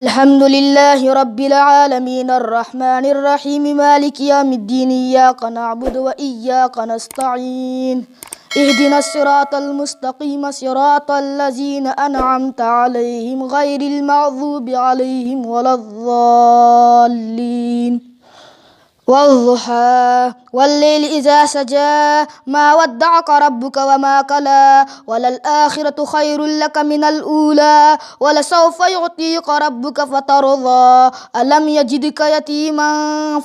الحمد لله رب العالمين الرحمن الرحيم مالك يوم الدين إياك نعبد وإياك نستعين اهدنا الصراط المستقيم صراط الذين أنعمت عليهم غير المغضوب عليهم ولا الضالين والضحى والليل إذا سجى ما ودعك ربك وما قلى وللآخرة خير لك من الأولى ولسوف يعطيك ربك فترضى ألم يجدك يتيما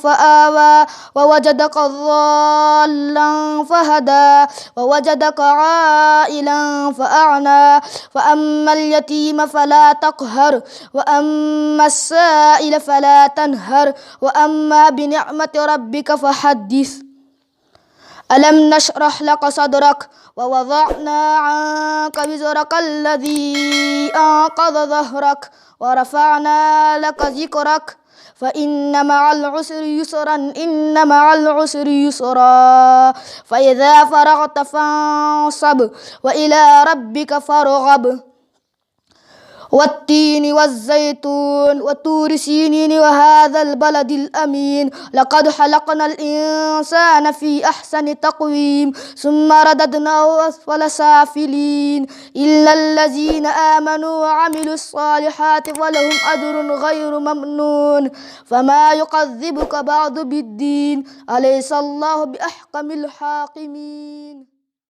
فآوى ووجدك ضالا فهدى ووجدك عائلا فأعنى فأما اليتيم فلا تقهر وأما السائل فلا تنهر وأما بنعمة ربك فحدث ألم نشرح لك صدرك ووضعنا عنك وزرك الذي أنقض ظهرك ورفعنا لك ذكرك فإن مع العسر يسرا إن مع العسر يسرا فإذا فرغت فانصب وإلى ربك فارغب والتين والزيتون وطور سينين وهذا البلد الأمين لقد خلقنا الإنسان في أحسن تقويم ثم رددناه أسفل سافلين إلا الذين آمنوا وعملوا الصالحات فلهم أجر غير ممنون فما يكذبك بعد بالدين أليس الله بأحكم الحاكمين.